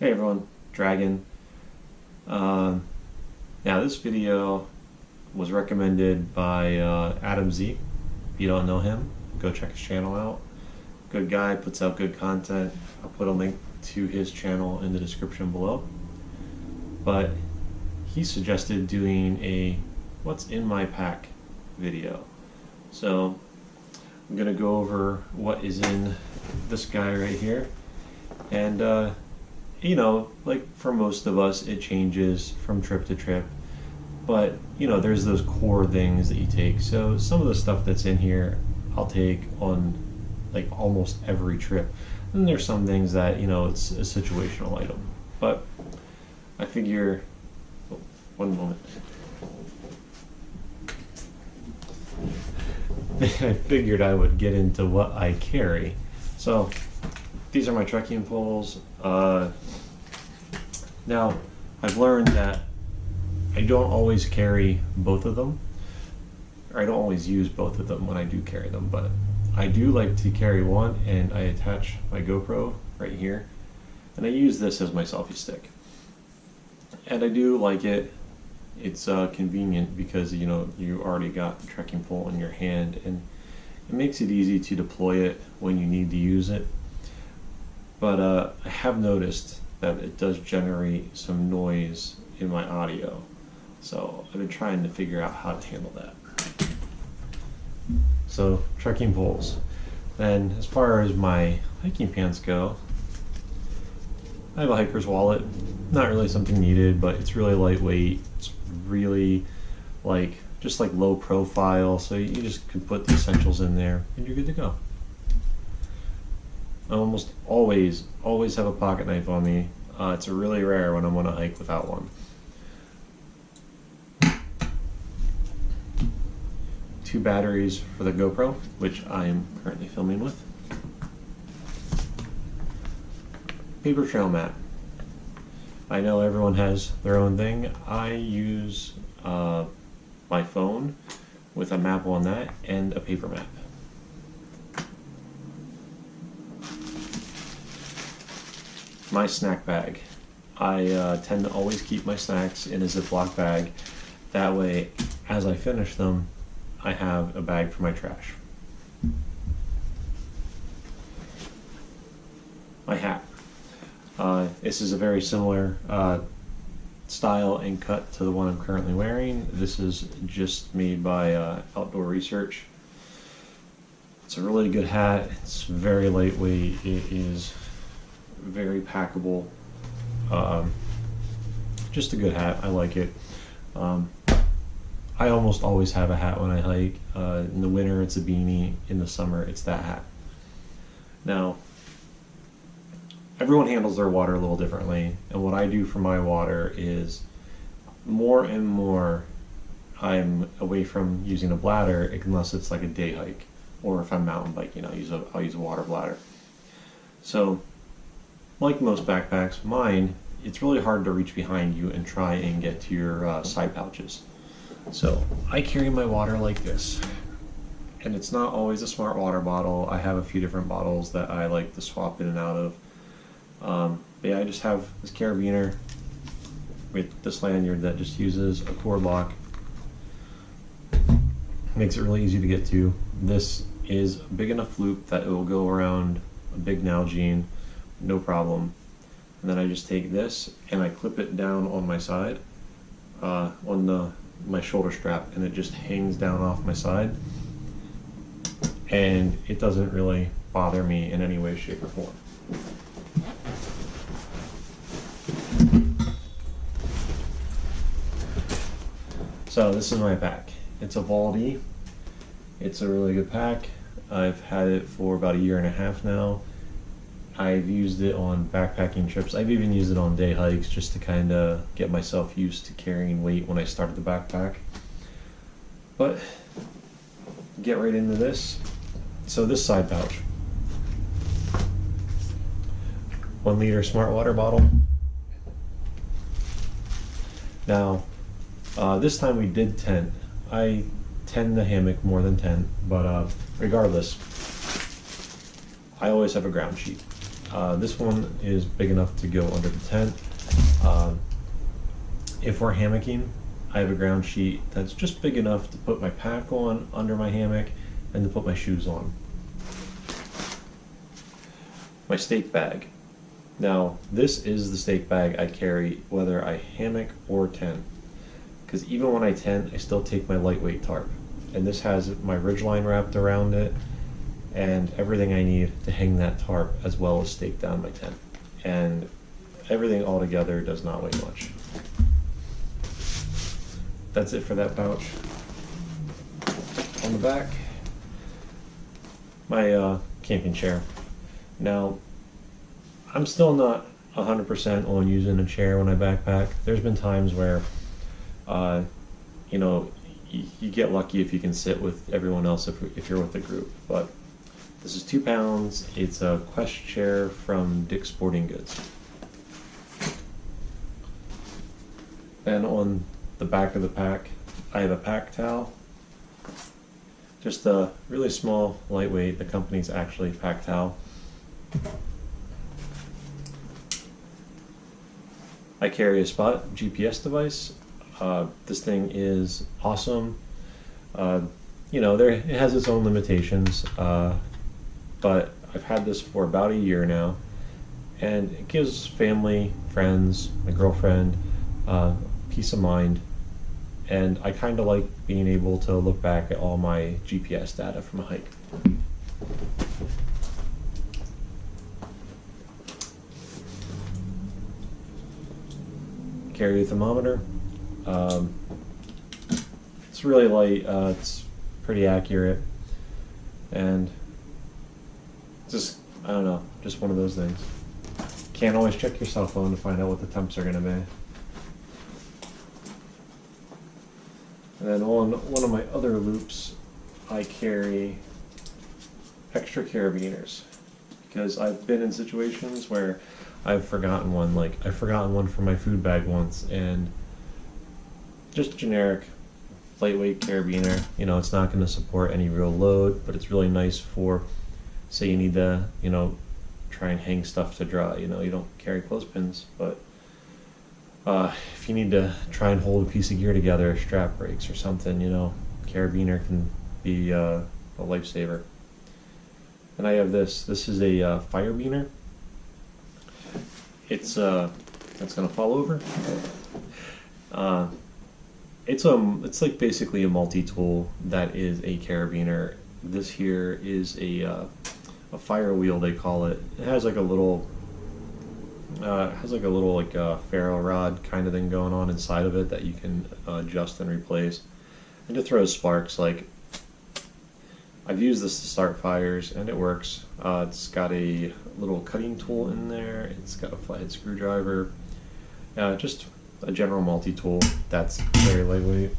Hey everyone, Dragon. Now this video was recommended by Adam Z. If you don't know him, go check his channel out. Good guy, puts out good content. I'll put a link to his channel in the description below. But he suggested doing a what's in my pack video. So I'm gonna go over what is in this guy right here. And you know, like for most of us, it changes from trip to trip. But, you know, there's those core things that you take. So some of the stuff that's in here, I'll take on like almost every trip. And there's some things that, you know, it's a situational item. But I figure, oh, one moment. I figured I would get into what I carry. So these are my trekking poles. Now, I've learned that I don't always carry both of them, or I don't always use both of them when I do carry them, but I do like to carry one, and I attach my GoPro right here, and I use this as my selfie stick. And I do like it. It's convenient because, you know, you already got the trekking pole in your hand, and it makes it easy to deploy it when you need to use it. But I have noticed that it does generate some noise in my audio. So I've been trying to figure out how to handle that. So trekking poles. Then as far as my hiking pants go, I have a hiker's wallet. Not really something needed, but it's really lightweight. It's really like just like low profile, so you just can put the essentials in there and you're good to go. I almost always have a pocket knife on me. It's really rare when I'm on a hike without one. 2 batteries for the GoPro, which I am currently filming with. Paper trail mat. I know everyone has their own thing. I use my phone with a map on that and a paper map. My snack bag. I tend to always keep my snacks in a Ziploc bag. That way, as I finish them, I have a bag for my trash. My hat. This is a very similar style and cut to the one I'm currently wearing. This is just made by Outdoor Research. It's a really good hat. It's very lightweight. It is very packable. Just a good hat. I like it. I almost always have a hat when I hike. In the winter it's a beanie, in the summer it's that hat. Now, everyone handles their water a little differently, and what I do for my water is more and more I'm away from using a bladder unless it's like a day hike, or if I'm mountain biking I'll use a water bladder. So like most backpacks, mine, it's really hard to reach behind you and try and get to your side pouches. So I carry my water like this, and it's not always a smart water bottle. I have a few different bottles that I like to swap in and out of. But yeah, I just have this carabiner with this lanyard that just uses a cord lock. Makes it really easy to get to. This is a big enough loop that it will go around a big Nalgene, no problem. And then I just take this and I clip it down on my side, on my shoulder strap, and it just hangs down off my side, and it doesn't really bother me in any way, shape, or form. So this is my pack. It's a Valdi. It's a really good pack. I've had it for about 1.5 years now. I've used it on backpacking trips. I've even used it on day hikes just to kind of get myself used to carrying weight when I started the backpack. But get right into this. So this side pouch. 1 liter smart water bottle. Now, this time we did tent. I tend the hammock more than tent, but regardless, I always have a ground sheet. This one is big enough to go under the tent. If we're hammocking, I have a ground sheet that's just big enough to put my pack on under my hammock and to put my shoes on. My stake bag. Now, this is the stake bag I carry whether I hammock or tent. Because even when I tent, I still take my lightweight tarp. And this has my ridgeline wrapped around it and everything I need to hang that tarp as well as stake down my tent. And everything all together does not weigh much. That's it for that pouch. On the back, my camping chair. Now, I'm still not 100% on using a chair when I backpack. There's been times where, you know, you get lucky if you can sit with everyone else if you're with a group. But this is 2 pounds. It's a Quest chair from Dick's Sporting Goods. And on the back of the pack, I have a pack towel. Just a really small, lightweight. The company's actually pack towel. I carry a Spot GPS device. This thing is awesome. You know, it has its own limitations, but I've had this for about a year now, and it gives family, friends, my girlfriend, peace of mind. And I kind of like being able to look back at all my GPS data from a hike. Carry a thermometer. It's really light, it's pretty accurate, and just, I don't know, just one of those things. Can't always check your cell phone to find out what the temps are going to be. And then on one of my other loops, I carry extra carabiners, because I've been in situations where I've forgotten one. Like, I've forgotten one from my food bag once, and just generic lightweight carabiner. You know, it's not going to support any real load, but it's really nice for, say you need to, you know, try and hang stuff to dry. You know, you don't carry clothespins, but if you need to try and hold a piece of gear together, a strap breaks or something, you know, carabiner can be a lifesaver. And I have this. This is a fire beaner. It's gonna fall over. It's like basically a multi-tool that is a carabiner. This here is a fire wheel, they call it. It has like a little ferro rod kind of thing going on inside of it that you can adjust and replace, and it throws sparks. Like, I've used this to start fires and it works. It's got a little cutting tool in there. It's got a flathead screwdriver. Just a general multi-tool that's very lightweight.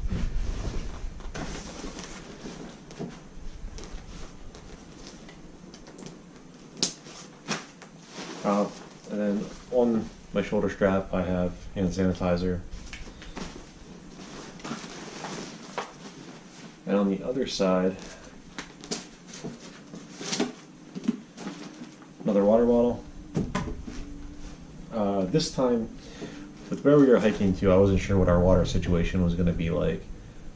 And then on my shoulder strap I have hand sanitizer. And on the other side, another water bottle. This time, with where we were hiking to, I wasn't sure what our water situation was going to be like.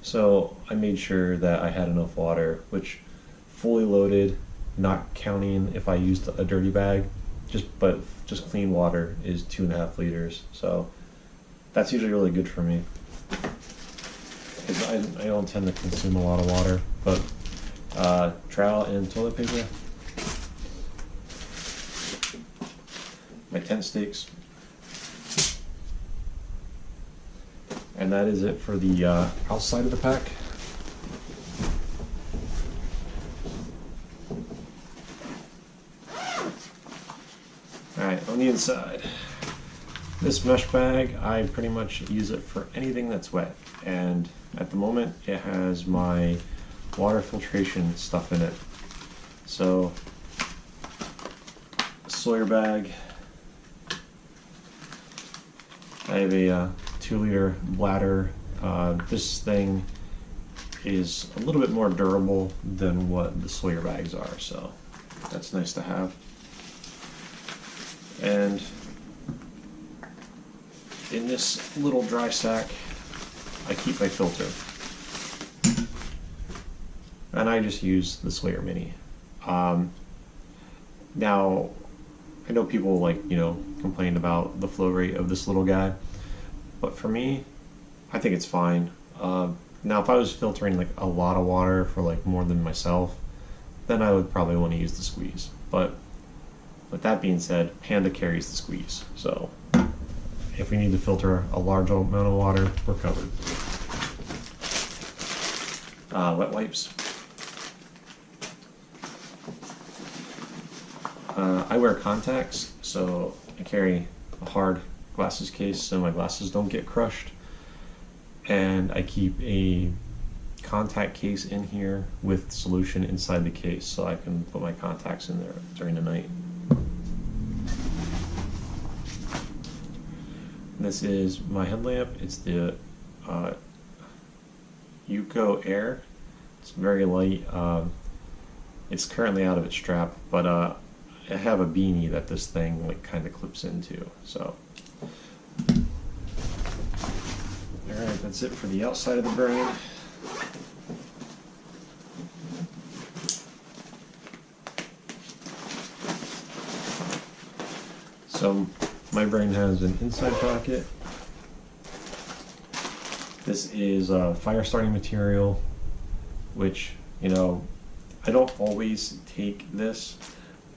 So I made sure that I had enough water, which fully loaded, not counting if I used a dirty bag, but just clean water is 2.5 liters. So that's usually really good for me, because I don't tend to consume a lot of water. But trowel and toilet paper. My tent stakes. And that is it for the outside of the pack. Alright, on the inside. This mesh bag, I pretty much use it for anything that's wet. And at the moment, it has my water filtration stuff in it. So, Sawyer bag. I have a 2-liter bladder. This thing is a little bit more durable than what the Sawyer bags are, so that's nice to have. And in this little dry sack, I keep my filter. And I just use the Slayer Mini. Now, I know people complain about the flow rate of this little guy, but for me, I think it's fine. Now, if I was filtering like a lot of water for like more than myself, then I would probably want to use the squeeze. But with that being said, Panda carries the squeeze. So if we need to filter a large amount of water, we're covered. Wet wipes. I wear contacts, so I carry a hard glasses case so my glasses don't get crushed. And I keep a contact case in here with solution inside the case so I can put my contacts in there during the night. This is my headlamp. It's the Yuko Air. It's very light. It's currently out of its strap, but I have a beanie that this thing like kind of clips into. So, all right, that's it for the outside of the brain. So my brain has an inside pocket. This is fire starting material, which, I don't always take this,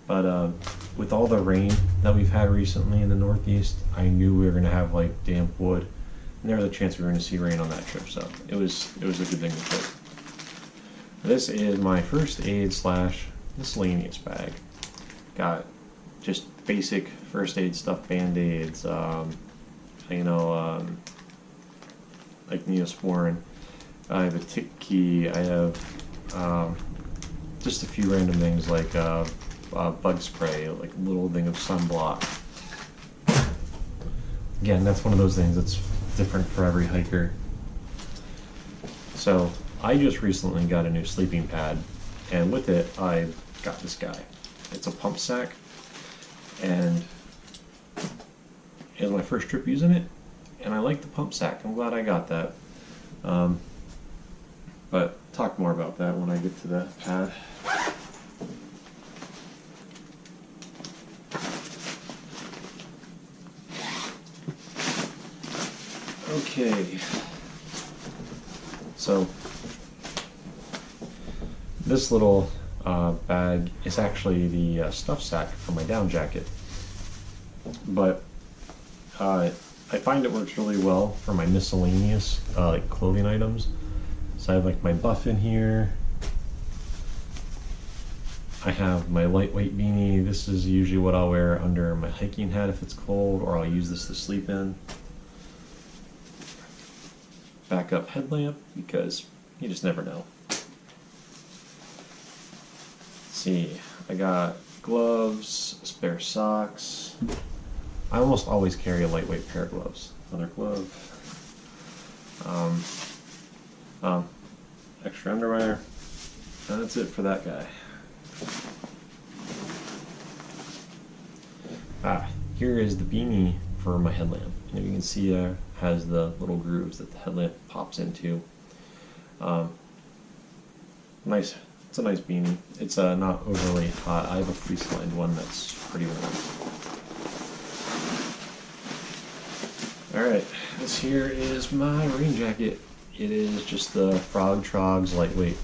but with all the rain that we've had recently in the Northeast, I knew we were going to have like damp wood, and there was a chance we were going to see rain on that trip, so it was a good thing to take. This is my first aid / miscellaneous bag. Got just basic first aid stuff, band-aids, like Neosporin. I have a tick key. I have just a few random things like bug spray, like a little thing of sunblock. Again, that's one of those things that's different for every hiker. So I just recently got a new sleeping pad, and with it I got this guy. It's a pump sack, and it was my first trip using it, and I like the pump sack. I'm glad I got that. But talk more about that when I get to that pad. Okay, so this little bag is actually the stuff sack for my down jacket, but I find it works really well for my miscellaneous like clothing items. So I have like my buff in here. I have my lightweight beanie. This is usually what I'll wear under my hiking hat if it's cold, or I'll use this to sleep in. Backup headlamp, because you just never know. Let's see, I got gloves, spare socks. I almost always carry a lightweight pair of gloves. Another glove. Extra underwear. And that's it for that guy. Here is the beanie for my headlamp. And you can see there has the little grooves that the headlamp pops into. Nice. It's a nice beanie. It's not overly hot. I have a fleece-lined one that's pretty warm. Alright, this here is my rain jacket. It is just the Frog Trogs lightweight.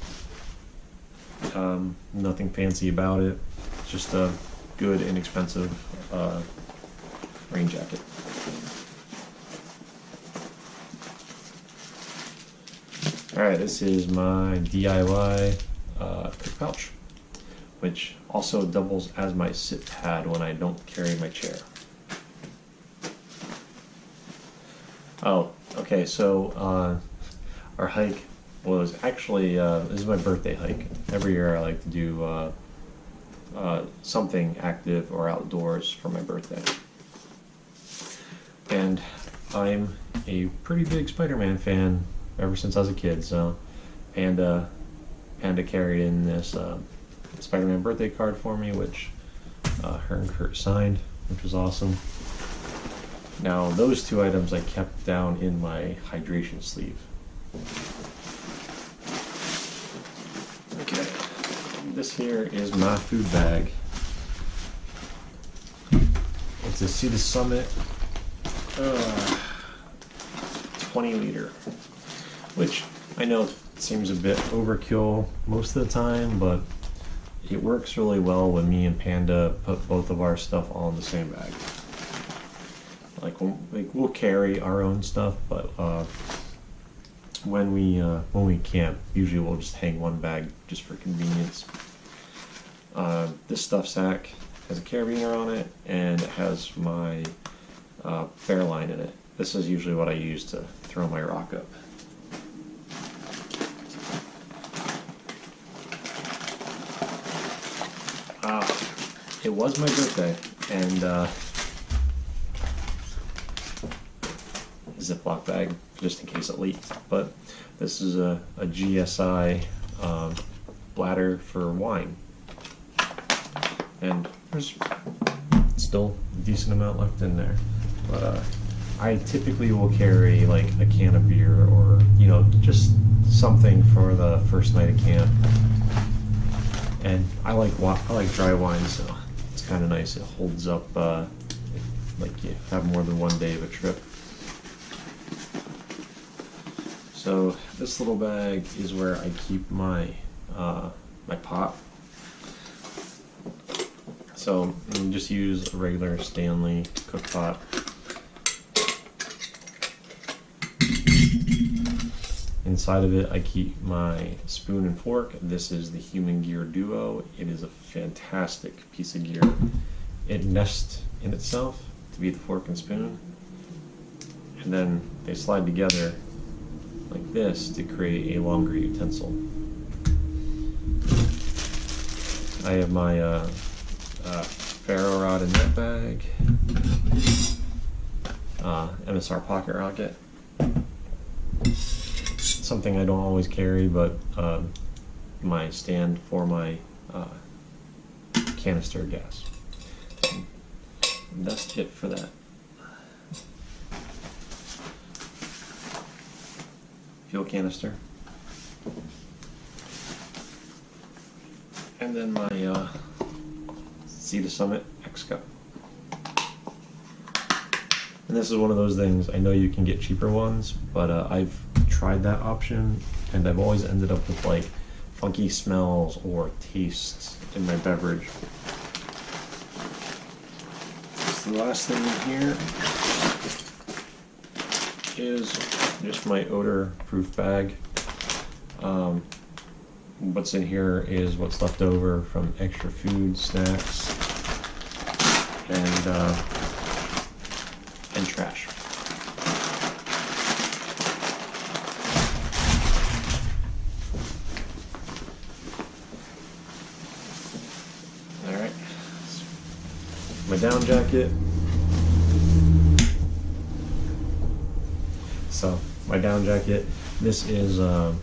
Nothing fancy about it. It's just a good, inexpensive rain jacket. Alright, this is my DIY cook pouch, which also doubles as my sit pad when I don't carry my chair. Oh, okay, so our hike was actually, this is my birthday hike. Every year I like to do something active or outdoors for my birthday. And I'm a pretty big Spider-Man fan ever since I was a kid, so Panda carried in this Spider-Man birthday card for me, which her and Kurt signed. which was awesome. Now those two items I kept down in my hydration sleeve. Okay, this here is my food bag. It's a Sea to Summit 20 liter, which I know seems a bit overkill most of the time, but it works really well when me and Panda put both of our stuff all in the same bag. Like we'll carry our own stuff, but when we camp, usually we'll just hang one bag just for convenience. This stuff sack has a carabiner on it, and it has my Fairline in it. This is usually what I use to throw my rock up. It was my birthday, and Ziploc bag just in case it leaked. But this is a GSI bladder for wine, and there's still a decent amount left in there. But I typically will carry like a can of beer, or just something for the first night of camp. And I like dry wine, so it's kind of nice. It holds up like you have more than one day of a trip. So this little bag is where I keep my my pot. So you just use a regular Stanley cook pot. Inside of it I keep my spoon and fork. This is the Human Gear Duo. It is a fantastic piece of gear. It nests in itself to be the fork and spoon, and then they slide together like this to create a longer utensil. I have my ferro rod in that bag, MSR pocket rocket. Something I don't always carry, but my stand for my canister of gas. And that's it for that. Fuel canister. And then my Sea to Summit X Cup. And this is one of those things, I know you can get cheaper ones, but I've tried that option, and I've always ended up with like funky smells or tastes in my beverage. So the last thing in here is just my Odor Proof Bag. What's in here is what's left over from extra food, snacks, and trash. Alright, my down jacket. So, my down jacket, this is, I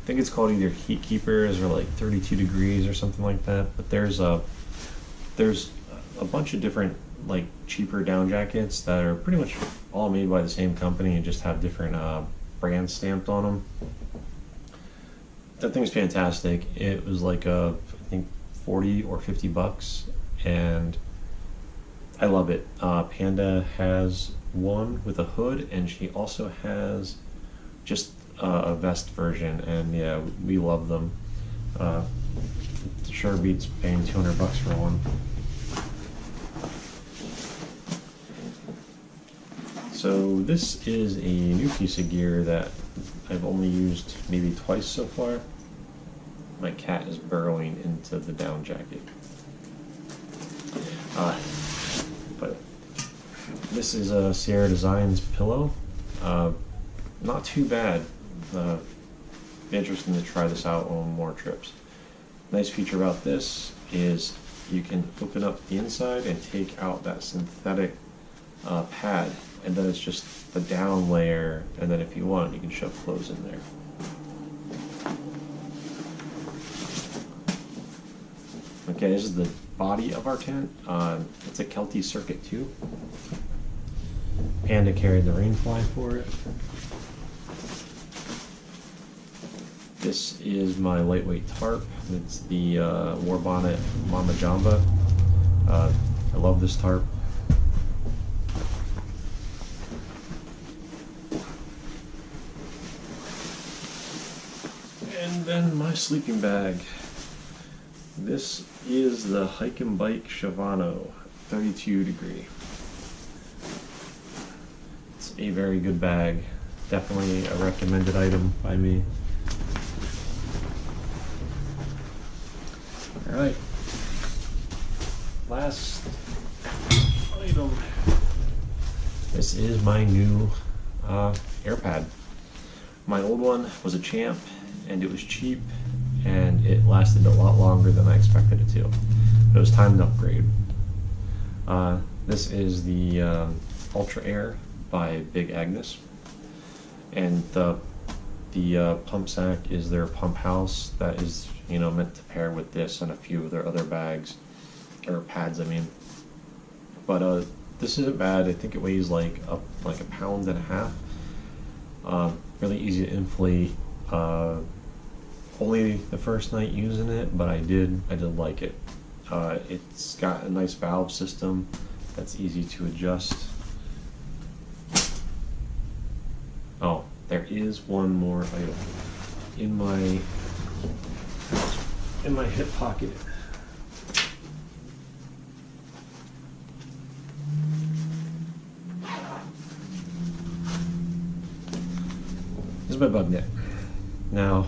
think it's called either Heat Keepers or like 32 degrees or something like that, but there's a bunch of different like cheaper down jackets that are pretty much all made by the same company and just have different brands stamped on them. That thing's fantastic. It was like I think 40 or 50 bucks, and I love it. Panda has one with a hood, and she also has just a vest version, and yeah, we love them. Sure beats paying 200 bucks for one. So this is a new piece of gear that I've only used maybe twice so far. My cat is burrowing into the down jacket. But this is a Sierra Designs pillow. Not too bad. Be interesting to try this out on more trips. Nice feature about this is you can open up the inside and take out that synthetic pad, and then it's just the down layer, and then if you want, you can shove clothes in there. Okay, this is the body of our tent. It's a Kelty Circuit 2. Panda carried the rainfly for it. This is my lightweight tarp. It's the War Bonnet Mama Jamba. I love this tarp. And then my sleeping bag. This is the Hike and Bike Shivano 32 degree. It's a very good bag. Definitely a recommended item by me. Alright. Last item. This is my new air pad. My old one was a Champ and it was cheap and it lasted a lot longer than I expected it to. But it was time to upgrade. This is the Ultra Air by Big Agnes, and the pump sack is their pump house that is, you know, meant to pair with this and a few of their other bags or pads, I mean. But this isn't bad. I think it weighs like a pound and a half. Really easy to inflate. Only the first night using it, but I did like it. It's got a nice valve system that's easy to adjust. Oh, there is one more item in my hip pocket. This is my bug net. Now,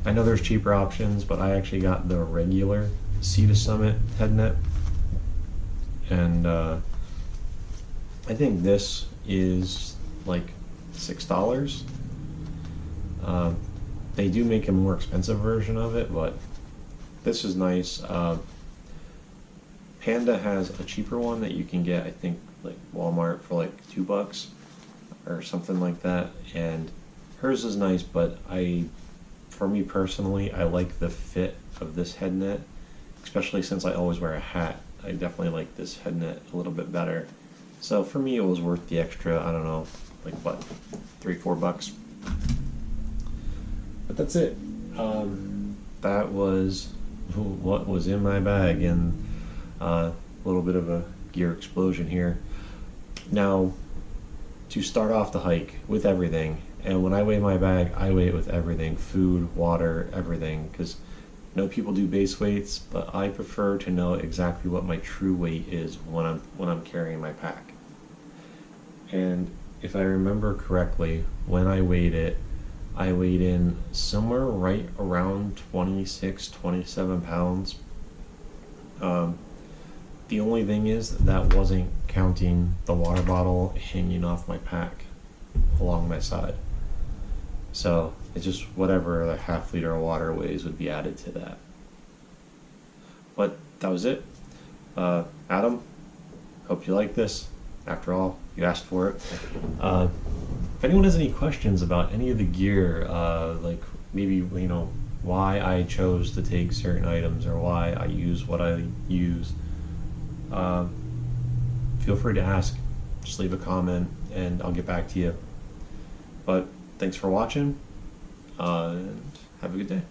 I know there's cheaper options, but I actually got the regular Sea to Summit head net, and I think this is like $6. They do make a more expensive version of it, but this is nice. Panda has a cheaper one that you can get, I think, like Walmart for like $2 or something like that, and hers is nice, but for me personally, I like the fit of this head net, especially since I always wear a hat. I definitely like this head net a little bit better. So for me, it was worth the extra, I don't know, like what, $3-4. But that's it. That was what was in my bag, and a little bit of a gear explosion here. Now, to start off the hike with everything, and when I weigh my bag, I weigh it with everything: food, water, everything, because I know people do base weights, but I prefer to know exactly what my true weight is when I'm carrying my pack. And if I remember correctly, when I weighed it, I weighed in somewhere right around 26-27 pounds. The only thing is that wasn't counting the water bottle hanging off my pack along my side. So it's just whatever the half liter of water weighs would be added to that. But that was it. Adam, hope you like this. After all, you asked for it. If anyone has any questions about any of the gear, like maybe, you know, why I chose to take certain items or why I use what I use, feel free to ask. Just leave a comment and I'll get back to you. But thanks for watching, and have a good day.